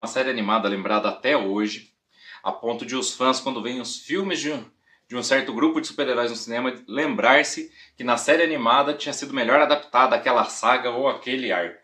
Uma série animada lembrada até hoje, a ponto de os fãs, quando veem os filmes de um certo grupo de super-heróis no cinema, lembrar-se que na série animada tinha sido melhor adaptada aquela saga ou aquele arco.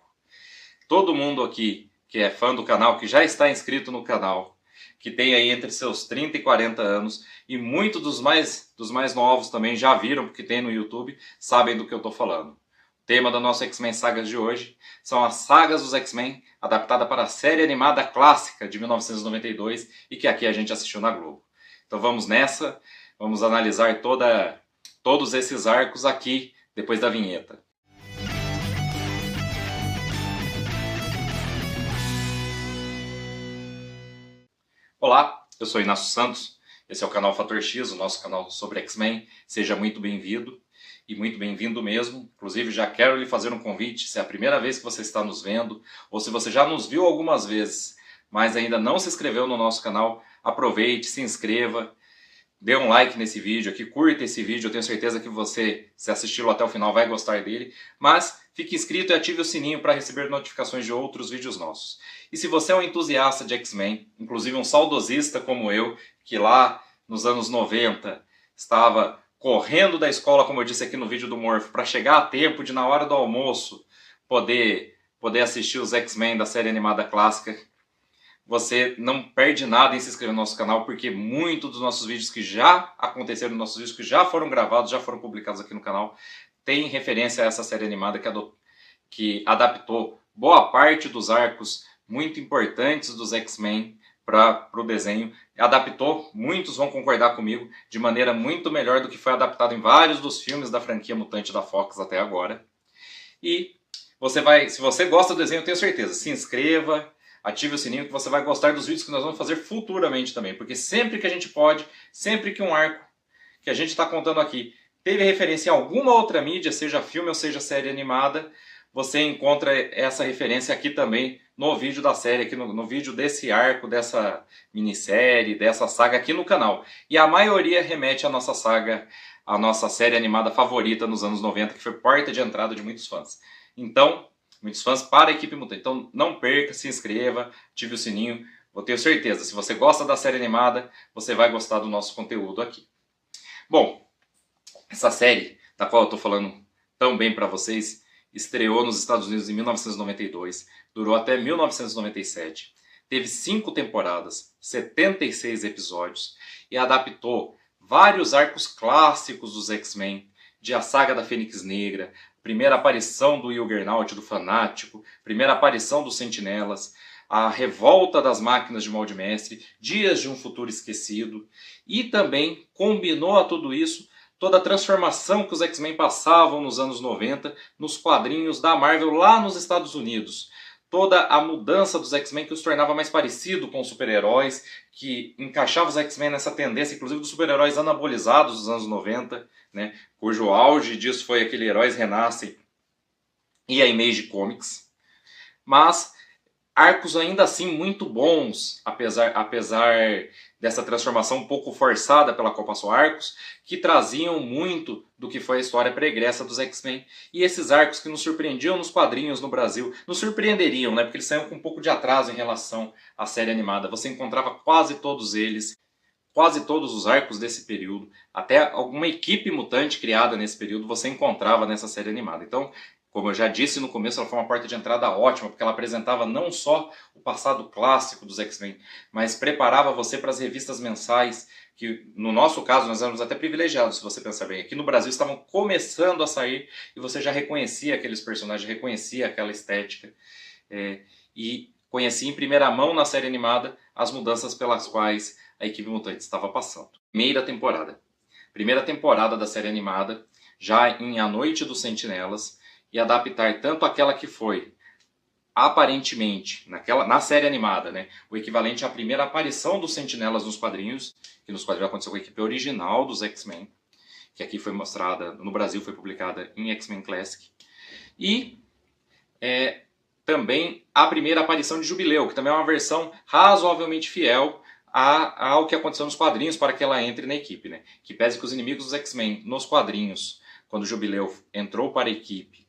Todo mundo aqui que é fã do canal, que já está inscrito no canal, que tem aí entre seus 30 e 40 anos, e muitos dos mais novos também já viram, porque tem no YouTube, sabem do que eu estou falando. O tema da nossa X-Men Sagas de hoje são as sagas dos X-Men, adaptada para a série animada clássica de 1992 e que aqui a gente assistiu na Globo. Então vamos nessa, vamos analisar todos esses arcos aqui, depois da vinheta. Olá, eu sou Inácio Santos, esse é o canal Fator X, o nosso canal sobre X-Men. Seja muito bem-vindo e muito bem-vindo mesmo. Inclusive já quero lhe fazer um convite, se é a primeira vez que você está nos vendo, ou se você já nos viu algumas vezes, mas ainda não se inscreveu no nosso canal, aproveite, se inscreva, dê um like nesse vídeo aqui, curta esse vídeo, eu tenho certeza que você, se assisti-lo até o final, vai gostar dele. Mas fique inscrito e ative o sininho para receber notificações de outros vídeos nossos. E se você é um entusiasta de X-Men, inclusive um saudosista como eu, que lá nos anos 90 estava correndo da escola, como eu disse aqui no vídeo do Morph, para chegar a tempo de, na hora do almoço, poder assistir os X-Men da série animada clássica, você não perde nada em se inscrever no nosso canal, porque muitos dos nossos vídeos que já aconteceram, nossos vídeos que já foram gravados, já foram publicados aqui no canal, tem referência a essa série animada que adaptou boa parte dos arcos muito importantes dos X-Men para o desenho. Adaptou, muitos vão concordar comigo, de maneira muito melhor do que foi adaptado em vários dos filmes da franquia Mutante da Fox até agora. E se você gosta do desenho, eu tenho certeza, se inscreva, ative o sininho que você vai gostar dos vídeos que nós vamos fazer futuramente também. Porque sempre que a gente pode, sempre que um arco que a gente está contando aqui teve referência em alguma outra mídia, seja filme ou seja série animada, você encontra essa referência aqui também no vídeo da série, aqui no vídeo desse arco, dessa minissérie, dessa saga aqui no canal. E a maioria remete à nossa saga, à nossa série animada favorita nos anos 90, que foi porta de entrada de muitos fãs. Então, muitos fãs para a equipe Mutante. Então não perca, se inscreva, ative o sininho. Eu tenho certeza, se você gosta da série animada, você vai gostar do nosso conteúdo aqui. Bom, essa série, da qual eu estou falando tão bem para vocês, estreou nos Estados Unidos em 1992, durou até 1997, teve 5 temporadas, 76 episódios e adaptou vários arcos clássicos dos X-Men, de A Saga da Fênix Negra, primeira aparição do Juggernaut, do Fanático, primeira aparição dos Sentinelas, a revolta das máquinas de molde mestre, Dias de um Futuro Esquecido, e também combinou a tudo isso toda a transformação que os X-Men passavam nos anos 90 nos quadrinhos da Marvel lá nos Estados Unidos. Toda a mudança dos X-Men que os tornava mais parecido com os super-heróis, que encaixava os X-Men nessa tendência, inclusive dos super-heróis anabolizados dos anos 90, né, cujo auge disso foi aquele Heróis Renascem e a Image Comics. Mas arcos ainda assim muito bons, apesar dessa transformação um pouco forçada pela qual passou, arcos que traziam muito do que foi a história pregressa dos X-Men. E esses arcos que nos surpreendiam nos quadrinhos no Brasil, nos surpreenderiam, né? Porque eles saíam com um pouco de atraso em relação à série animada. Você encontrava quase todos eles, quase todos os arcos desse período, até alguma equipe mutante criada nesse período você encontrava nessa série animada. Então, como eu já disse no começo, ela foi uma porta de entrada ótima, porque ela apresentava não só o passado clássico dos X-Men, mas preparava você para as revistas mensais, que no nosso caso nós éramos até privilegiados, se você pensar bem. Aqui no Brasil estavam começando a sair e você já reconhecia aqueles personagens, reconhecia aquela estética. E conhecia em primeira mão na série animada as mudanças pelas quais a equipe mutante estava passando. Primeira temporada da série animada, já em A Noite dos Sentinelas, e adaptar tanto aquela que foi, aparentemente, na série animada, né, o equivalente à primeira aparição dos Sentinelas nos quadrinhos, que nos quadrinhos aconteceu com a equipe original dos X-Men, que aqui foi mostrada, no Brasil foi publicada em X-Men Classic, e também a primeira aparição de Jubileu, que também é uma versão razoavelmente fiel ao que aconteceu nos quadrinhos para que ela entre na equipe, né, que pese que os inimigos dos X-Men nos quadrinhos, quando Jubileu entrou para a equipe,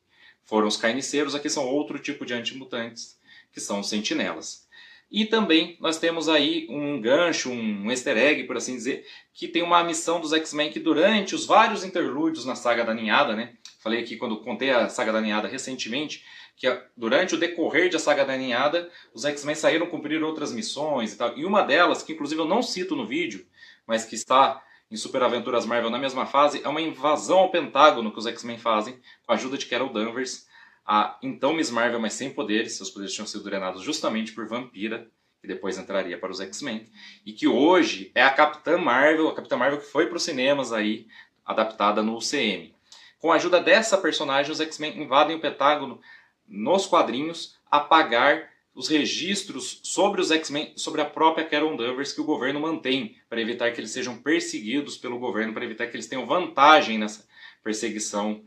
foram os carniceiros, aqui são outro tipo de antimutantes, que são os sentinelas. E também nós temos aí um gancho, um easter egg, por assim dizer, que tem uma missão dos X-Men que durante os vários interlúdios na saga da Ninhada, né? Falei aqui quando contei a saga da Ninhada recentemente, que durante o decorrer da saga da Ninhada, os X-Men saíram cumprir outras missões e tal. E uma delas, que inclusive eu não cito no vídeo, mas que está em Super Aventuras Marvel na mesma fase, é uma invasão ao Pentágono que os X-Men fazem com a ajuda de Carol Danvers, a então Miss Marvel, mas sem poderes. Seus poderes tinham sido drenados justamente por Vampira, que depois entraria para os X-Men, e que hoje é a Capitã Marvel que foi para os cinemas aí, adaptada no UCM. Com a ajuda dessa personagem, os X-Men invadem o Pentágono nos quadrinhos a pagar os registros sobre os X-Men, sobre a própria Carol Danvers, que o governo mantém para evitar que eles sejam perseguidos pelo governo, para evitar que eles tenham vantagem nessa perseguição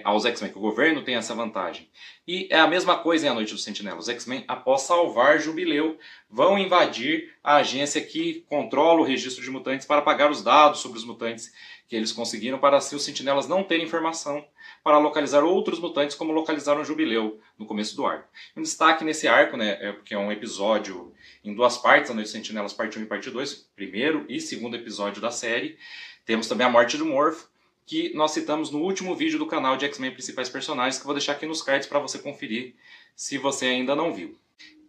aos X-Men, que o governo tem essa vantagem. E é a mesma coisa em A Noite do Sentinela. Os X-Men, após salvar Jubileu, vão invadir a agência que controla o registro de mutantes para apagar os dados sobre os mutantes que eles conseguiram, para assim os sentinelas não terem informação para localizar outros mutantes como localizaram Jubileu no começo do arco. Um destaque nesse arco, né, porque é um episódio em duas partes, A Noite dos Sentinelas parte 1 e parte 2, primeiro e segundo episódio da série. Temos também a morte do Morph, que nós citamos no último vídeo do canal de X-Men Principais Personagens, que eu vou deixar aqui nos cards para você conferir, se você ainda não viu.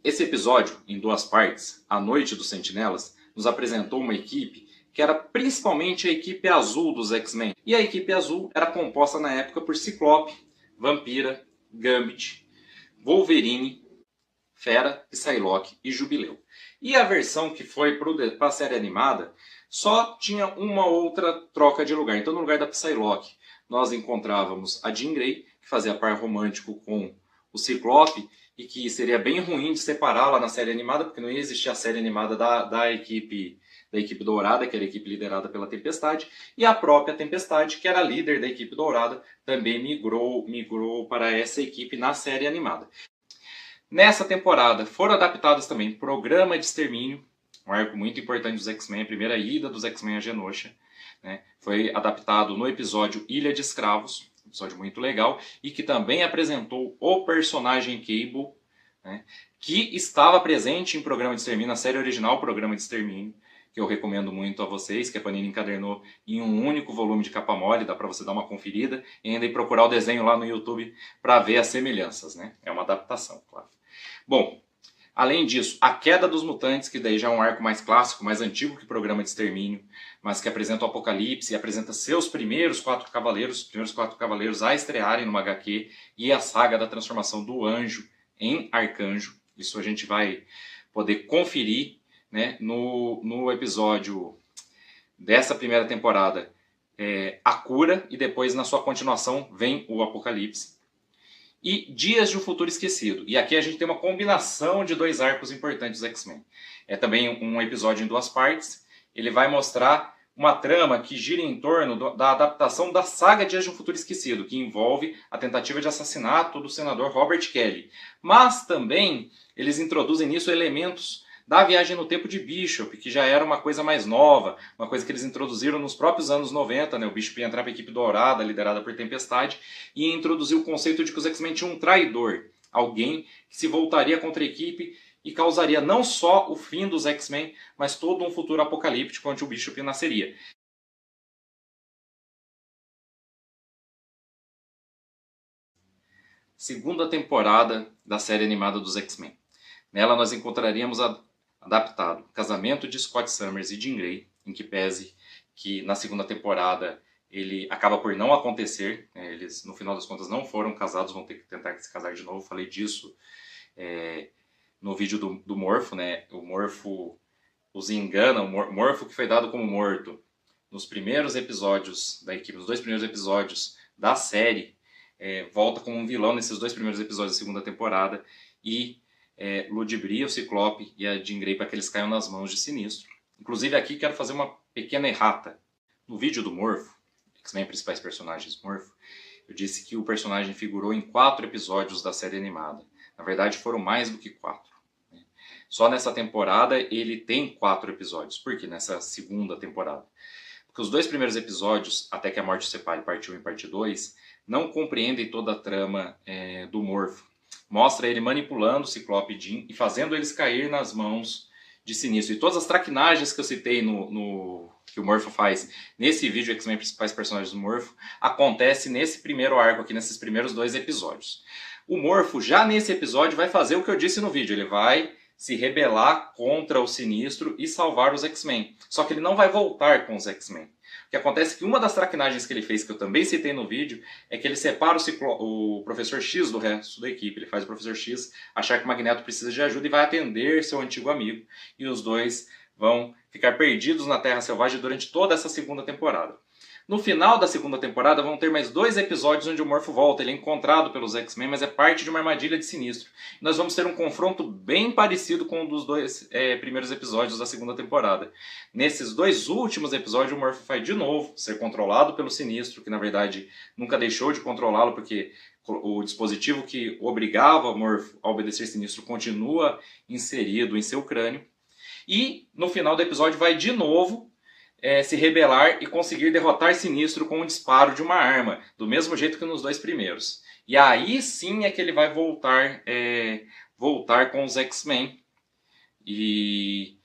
Esse episódio, em duas partes, A Noite dos Sentinelas, nos apresentou uma equipe que era principalmente a equipe azul dos X-Men. E a equipe azul era composta na época por Ciclope, Vampira, Gambit, Wolverine, Fera, Psylocke e Jubileu. E a versão que foi para a série animada só tinha uma outra troca de lugar. Então, no lugar da Psylocke, nós encontrávamos a Jean Grey, que fazia par romântico com o Ciclope, e que seria bem ruim de separá-la na série animada, porque não ia existir a série animada da equipe Dourada, que era a equipe liderada pela Tempestade, e a própria Tempestade, que era líder da equipe Dourada, também migrou para essa equipe na série animada. Nessa temporada foram adaptados também Programa de Extermínio, um arco muito importante dos X-Men, a primeira ida dos X-Men a Genosha, né? Foi adaptado no episódio Ilha de Escravos, um episódio muito legal, e que também apresentou o personagem Cable, né? Que estava presente em Programa de Extermínio, na série original Programa de Extermínio, que eu recomendo muito a vocês, que a Panini encadernou em um único volume de capa mole, dá para você dar uma conferida, e ainda ir procurar o desenho lá no YouTube para ver as semelhanças, né? É uma adaptação, claro. Bom, além disso, A Queda dos Mutantes, que daí já é um arco mais clássico, mais antigo que o Programa de Extermínio, mas que apresenta o Apocalipse e apresenta seus primeiros quatro cavaleiros a estrearem numa HQ, e a saga da transformação do Anjo em Arcanjo. Isso a gente vai poder conferir, né, no episódio dessa primeira temporada, A Cura, e depois na sua continuação vem o Apocalipse. E Dias de um Futuro Esquecido. E aqui a gente tem uma combinação de dois arcos importantes dos X-Men. É também um episódio em duas partes. Ele vai mostrar uma trama que gira em torno da adaptação da saga Dias de um Futuro Esquecido, que envolve a tentativa de assassinato do senador Robert Kelly. Mas também eles introduzem nisso elementos da Viagem no Tempo de Bishop, que já era uma coisa mais nova, uma coisa que eles introduziram nos próprios anos 90, né? O Bishop ia entrar para a equipe Dourada, liderada por Tempestade, e introduziu o conceito de que os X-Men tinham um traidor, alguém que se voltaria contra a equipe e causaria não só o fim dos X-Men, mas todo um futuro apocalíptico onde o Bishop nasceria. Segunda temporada da série animada dos X-Men. Nela nós encontraríamos adaptado Casamento de Scott Summers e Jean Grey, em que pese que na segunda temporada ele acaba por não acontecer, né? Eles no final das contas não foram casados, vão ter que tentar se casar de novo. Falei disso no vídeo do Morfo, né? O Morfo os engana, o Morfo que foi dado como morto nos primeiros episódios da equipe, nos dois primeiros episódios da série, volta como um vilão nesses dois primeiros episódios da segunda temporada e ludibria o Ciclope e a Jean Grey para que eles caiam nas mãos de Sinistro. Inclusive aqui quero fazer uma pequena errata. No vídeo do Morpho, X-Men Principais Personagens Morpho, eu disse que o personagem figurou em 4 episódios da série animada. Na verdade foram mais do que 4. Né? Só nessa temporada ele tem 4 episódios. Por quê? Nessa segunda temporada. Porque os 2 primeiros episódios, Até que a Morte Separe, parte 1 e parte 2, não compreendem toda a trama do Morpho. Mostra ele manipulando o Ciclope e Jean e fazendo eles cair nas mãos de Sinistro. E todas as traquinagens que eu citei que o Morpho faz nesse vídeo, X-Men Principais Personagens do Morpho, acontece nesse primeiro arco aqui, nesses primeiros 2 episódios. O Morpho, já nesse episódio, vai fazer o que eu disse no vídeo. Ele vai se rebelar contra o Sinistro e salvar os X-Men. Só que ele não vai voltar com os X-Men. O que acontece é que uma das traquinagens que ele fez, que eu também citei no vídeo, é que ele separa o Professor X do resto da equipe. Ele faz o Professor X achar que o Magneto precisa de ajuda e vai atender seu antigo amigo. E os dois vão ficar perdidos na Terra Selvagem durante toda essa segunda temporada. No final da segunda temporada vão ter mais 2 episódios onde o Morpho volta. Ele é encontrado pelos X-Men, mas é parte de uma armadilha de Sinistro. E nós vamos ter um confronto bem parecido com um dos 2 primeiros episódios da segunda temporada. Nesses 2 últimos episódios o Morpho vai de novo ser controlado pelo Sinistro, que na verdade nunca deixou de controlá-lo, porque o dispositivo que obrigava o Morpho a obedecer Sinistro continua inserido em seu crânio. E no final do episódio vai de novo se rebelar e conseguir derrotar Sinistro com um disparo de uma arma, do mesmo jeito que nos 2 primeiros. E aí sim é que ele vai voltar com os X-Men. E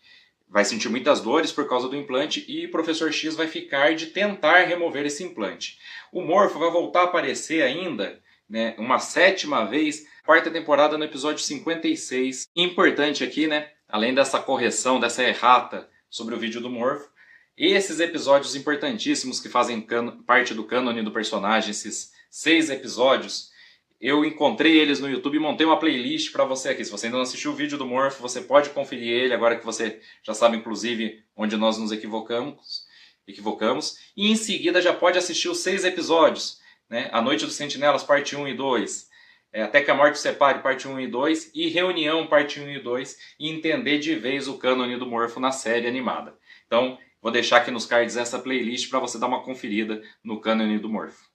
vai sentir muitas dores por causa do implante e o Professor X vai ficar de tentar remover esse implante. O Morpho vai voltar a aparecer ainda, né, uma 7ª vez, 4ª temporada, no episódio 56. Importante aqui, né, além dessa correção, dessa errata sobre o vídeo do Morpho, esses episódios importantíssimos que fazem parte do cânone do personagem, esses 6 episódios, eu encontrei eles no YouTube e montei uma playlist para você aqui. Se você ainda não assistiu o vídeo do Morpho, você pode conferir ele, agora que você já sabe, inclusive, onde nós nos equivocamos. E em seguida já pode assistir os 6 episódios, né? A Noite dos Sentinelas, parte 1 e 2. Até que a Morte Separe, parte 1 e 2. E Reunião, parte 1 e 2. E entender de vez o cânone do Morpho na série animada. Então, vou deixar aqui nos cards essa playlist para você dar uma conferida no cânone do Morpho.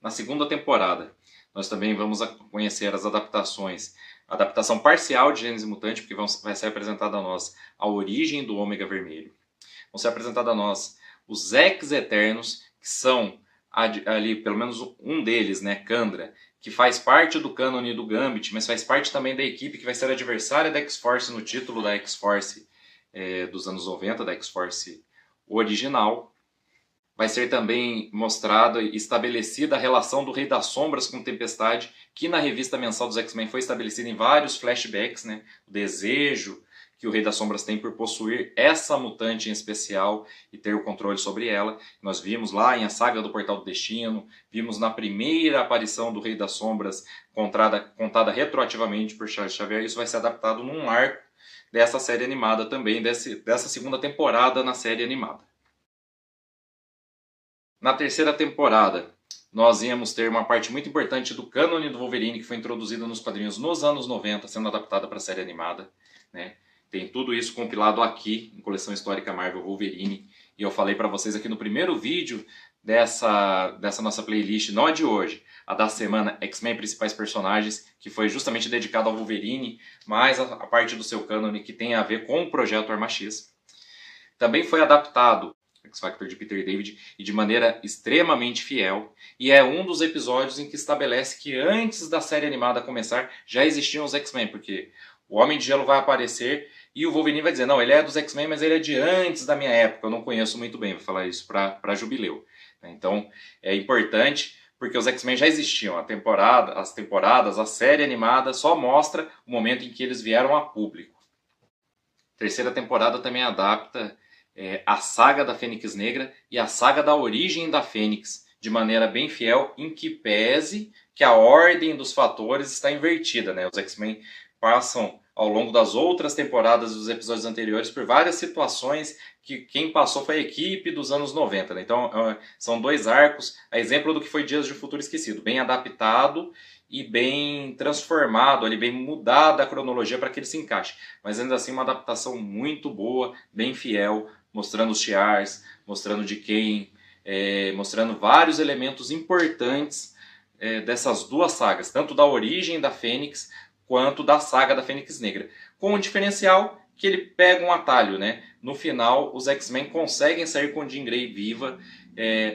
Na segunda temporada, nós também vamos conhecer as adaptações. A adaptação parcial de Gênese Mutante, porque vai ser apresentada a nós a origem do Ômega Vermelho. Vão ser apresentados a nós os Ex-Eternos, que são ali, pelo menos um deles, né, Kandra, que faz parte do cânone do Gambit, mas faz parte também da equipe que vai ser adversária da X-Force no título da X-Force dos anos 90, da X-Force original. Vai ser também mostrada e estabelecida a relação do Rei das Sombras com Tempestade, que na revista mensal dos X-Men foi estabelecida em vários flashbacks, né? O desejo que o Rei das Sombras tem por possuir essa mutante em especial e ter o controle sobre ela. Nós vimos lá em A Saga do Portal do Destino, vimos na primeira aparição do Rei das Sombras, contada retroativamente por Charles Xavier. Isso vai ser adaptado num arco dessa série animada também, dessa segunda temporada na série animada. Na terceira temporada, nós íamos ter uma parte muito importante do cânone do Wolverine, que foi introduzida nos quadrinhos nos anos 90, sendo adaptada para a série animada, né? Tem tudo isso compilado aqui, em Coleção Histórica Marvel Wolverine. E eu falei para vocês aqui no primeiro vídeo dessa nossa playlist, não a de hoje, a da semana X-Men Principais Personagens, que foi justamente dedicado ao Wolverine, mais a parte do seu cânone que tem a ver com o Projeto Arma X. Também foi adaptado X-Factor de Peter David e de maneira extremamente fiel, e é um dos episódios em que estabelece que antes da série animada começar já existiam os X-Men, porque o Homem de Gelo vai aparecer e o Wolverine vai dizer, não, ele é dos X-Men, mas ele é de antes da minha época, eu não conheço muito bem, vou falar isso para Jubileu. Então é importante porque os X-Men já existiam, as temporadas, a série animada só mostra o momento em que eles vieram a público. A terceira temporada também adapta a saga da Fênix Negra e a saga da origem da Fênix, de maneira bem fiel, em que pese que a ordem dos fatores está invertida, né? Os X-Men passam ao longo das outras temporadas dos episódios anteriores por várias situações que quem passou foi a equipe dos anos 90. Né? Então são 2 arcos, a exemplo do que foi Dias de Futuro Esquecido, bem adaptado e bem transformado, ali, bem mudada a cronologia para que ele se encaixe. Mas ainda assim uma adaptação muito boa, bem fiel, mostrando os Shi'ars, mostrando de quem, mostrando vários elementos importantes dessas 2 sagas, tanto da origem da Fênix quanto da saga da Fênix Negra. Com o diferencial que ele pega um atalho, né? No final, os X-Men conseguem sair com Jean Grey viva,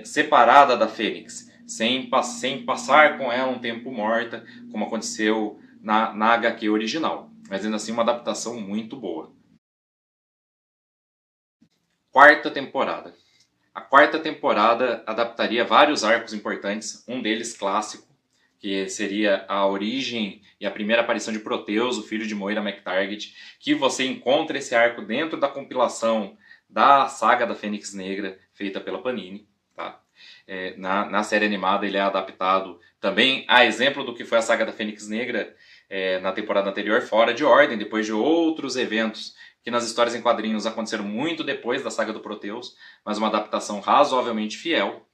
separada da Fênix. sem passar com ela um tempo morta, como aconteceu na HQ original. Mas ainda assim uma adaptação muito boa. Quarta temporada. A quarta temporada adaptaria vários arcos importantes, um deles clássico, que seria a origem e a primeira aparição de Proteus, o filho de Moira McTarget, que você encontra esse arco dentro da compilação da saga da Fênix Negra, feita pela Panini. Tá? Na série animada ele é adaptado também a exemplo do que foi a saga da Fênix Negra na temporada anterior, fora de ordem, depois de outros eventos que nas histórias em quadrinhos aconteceram muito depois da saga do Proteus, mas uma adaptação razoavelmente fiel.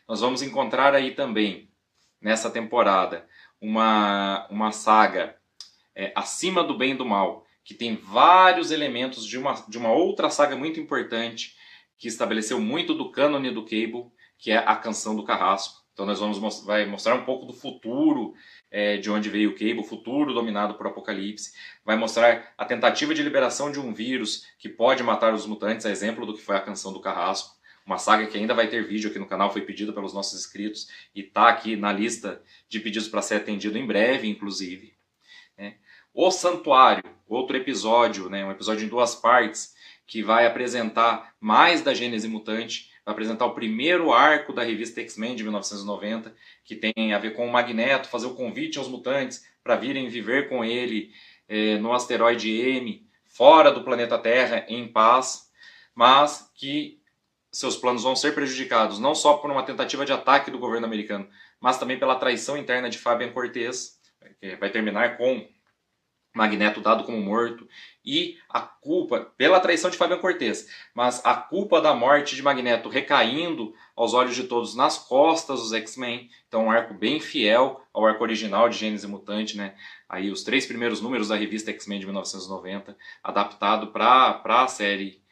Nós vamos encontrar aí também, nessa temporada, uma saga acima do bem e do mal, que tem vários elementos de uma outra saga muito importante, que estabeleceu muito do cânone do Cable, que é a Canção do Carrasco. Então nós vai mostrar um pouco do futuro de onde veio o Cable, o futuro dominado por Apocalipse. Vai mostrar a tentativa de liberação de um vírus que pode matar os mutantes, a exemplo do que foi a Canção do Carrasco. Uma saga que ainda vai ter vídeo aqui no canal, foi pedido pelos nossos inscritos e está aqui na lista de pedidos para ser atendido em breve, inclusive. O Santuário, outro episódio, um episódio em 2 partes, que vai apresentar mais da Gênese Mutante, vai apresentar o primeiro arco da revista X-Men de 1990, que tem a ver com o Magneto, fazer o convite aos mutantes para virem viver com ele no asteroide M, fora do planeta Terra, em paz, mas que seus planos vão ser prejudicados não só por uma tentativa de ataque do governo americano, mas também pela traição interna de Fabian Cortez, que vai terminar com Magneto dado como morto, e a culpa pela traição de Fabian Cortez, mas a culpa da morte de Magneto recaindo aos olhos de todos nas costas dos X-Men. Então um arco bem fiel ao arco original de Gênese Mutante, Aí os 3 primeiros números da revista X-Men de 1990, adaptado para a série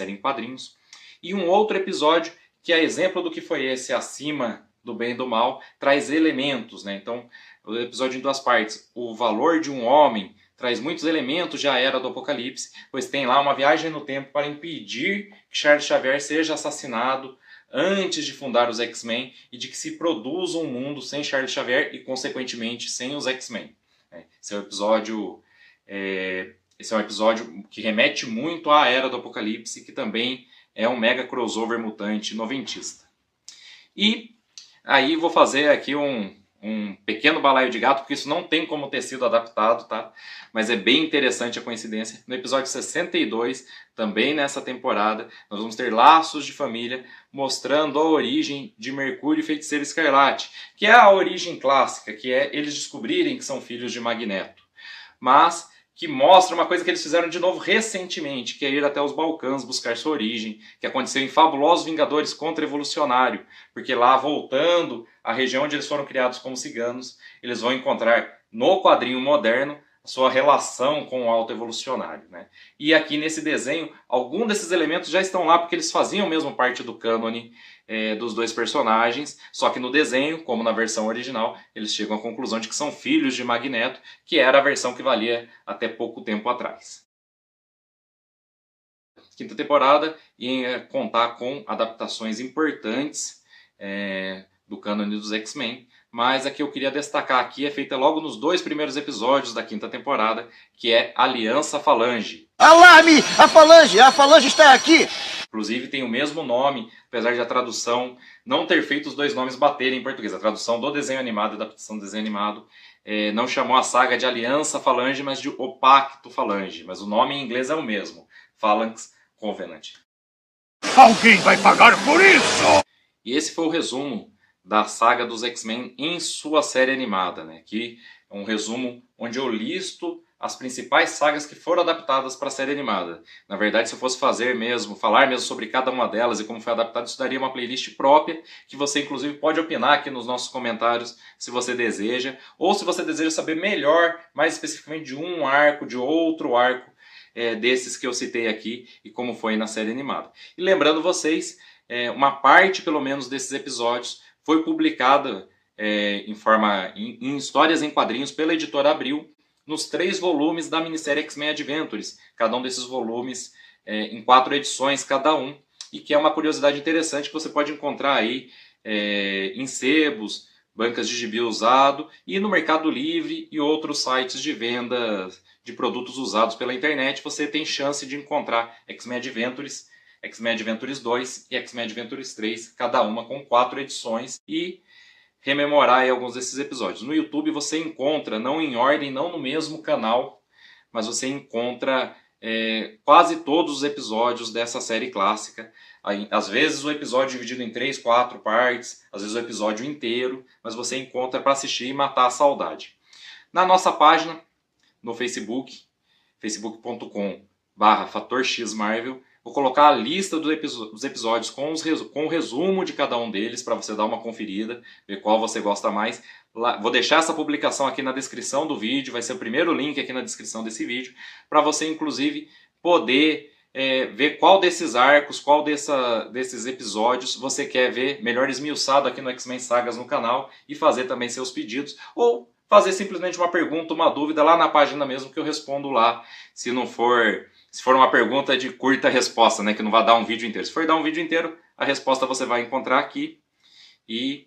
em quadrinhos. E um outro episódio que é exemplo do que foi esse acima do bem e do mal, traz elementos, Então o episódio em 2 partes, o valor de um homem, traz muitos elementos de A Era do Apocalipse, pois tem lá uma viagem no tempo para impedir que Charles Xavier seja assassinado antes de fundar os X-Men e de que se produza um mundo sem Charles Xavier e, consequentemente, sem os X-Men. Esse é um episódio que remete muito à Era do Apocalipse, que também é um mega crossover mutante noventista. E aí vou fazer aqui um pequeno balaio de gato, porque isso não tem como ter sido adaptado, tá? Mas é bem interessante a coincidência. No episódio 62, também nessa temporada, nós vamos ter Laços de Família, mostrando a origem de Mercúrio e Feiticeiro Escarlate, que é a origem clássica, que é eles descobrirem que são filhos de Magneto. Mas que mostra uma coisa que eles fizeram de novo recentemente, que é ir até os Balcãs buscar sua origem, que aconteceu em Fabulosos Vingadores Contra-Evolucionário, porque lá, voltando à região onde eles foram criados como ciganos, eles vão encontrar no quadrinho moderno a sua relação com o auto-evolucionário. E aqui nesse desenho, alguns desses elementos já estão lá, porque eles faziam mesmo parte do cânone dos 2 personagens, só que no desenho, como na versão original, eles chegam à conclusão de que são filhos de Magneto, que era a versão que valia até pouco tempo atrás. Quinta temporada ia contar com adaptações importantes do cânone dos X-Men, mas a que eu queria destacar aqui é feita logo nos 2 primeiros episódios da quinta temporada, que é Aliança Falange. Alarme! A Falange está aqui! Inclusive tem o mesmo nome, apesar de a tradução não ter feito os 2 nomes baterem em português. A tradução do desenho animado e da adaptação do desenho animado não chamou a saga de Aliança Falange, mas de O Pacto Falange. Mas o nome em inglês é o mesmo, Phalanx Covenant. Alguém vai pagar por isso! E esse foi o resumo da saga dos X-Men em sua série animada, que é um resumo onde eu listo as principais sagas que foram adaptadas para a série animada. Na verdade, se eu fosse falar mesmo sobre cada uma delas e como foi adaptado, isso daria uma playlist própria, que você inclusive pode opinar aqui nos nossos comentários, se você deseja, ou se você deseja saber melhor, mais especificamente de um arco, de outro arco, desses que eu citei aqui, e como foi na série animada. E lembrando vocês, uma parte pelo menos desses episódios foi publicada em histórias em quadrinhos pela editora Abril, nos 3 volumes da minissérie X-Men Adventures, cada um desses volumes em 4 edições cada um, e que é uma curiosidade interessante que você pode encontrar aí em sebos, bancas de gibi usado e no Mercado Livre e outros sites de venda de produtos usados pela internet, você tem chance de encontrar X-Men Adventures, X-Men Adventures 2 e X-Men Adventures 3, cada uma com 4 edições, e rememorar aí alguns desses episódios. No YouTube você encontra, não em ordem, não no mesmo canal, mas você encontra quase todos os episódios dessa série clássica. Às vezes o episódio dividido em 3, 4 partes, às vezes o episódio inteiro, mas você encontra para assistir e matar a saudade. Na nossa página, no Facebook, facebook.com/FatorXMarvel, vou colocar a lista dos episódios com o resumo de cada um deles para você dar uma conferida, ver qual você gosta mais. Vou deixar essa publicação aqui na descrição do vídeo, vai ser o primeiro link aqui na descrição desse vídeo, para você inclusive poder ver qual desses arcos, qual desses episódios você quer ver melhor esmiuçado aqui no X-Men Sagas no canal e fazer também seus pedidos, ou fazer simplesmente uma pergunta, uma dúvida lá na página mesmo que eu respondo lá, se for uma pergunta de curta resposta, né, que não vai dar um vídeo inteiro. Se for dar um vídeo inteiro, a resposta você vai encontrar aqui. E,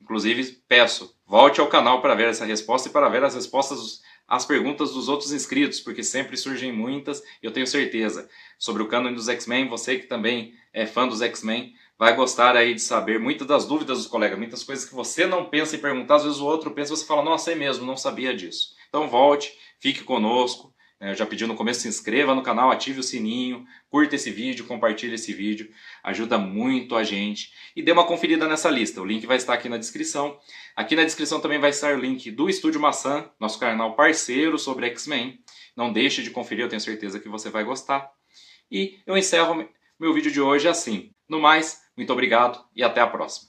inclusive, peço, volte ao canal para ver essa resposta e para ver as respostas às perguntas dos outros inscritos, porque sempre surgem muitas, e eu tenho certeza. Sobre o cânone dos X-Men, você que também é fã dos X-Men, vai gostar aí de saber muitas das dúvidas dos colegas, muitas coisas que você não pensa em perguntar, às vezes o outro pensa e você fala, nossa, é mesmo, não sabia disso. Então volte, fique conosco. Eu já pedi no começo, se inscreva no canal, ative o sininho, curta esse vídeo, compartilhe esse vídeo, ajuda muito a gente. E dê uma conferida nessa lista, o link vai estar aqui na descrição. Aqui na descrição também vai estar o link do Estúdio Maçã, nosso canal parceiro sobre X-Men. Não deixe de conferir, eu tenho certeza que você vai gostar. E eu encerro meu vídeo de hoje assim. No mais, muito obrigado e até a próxima.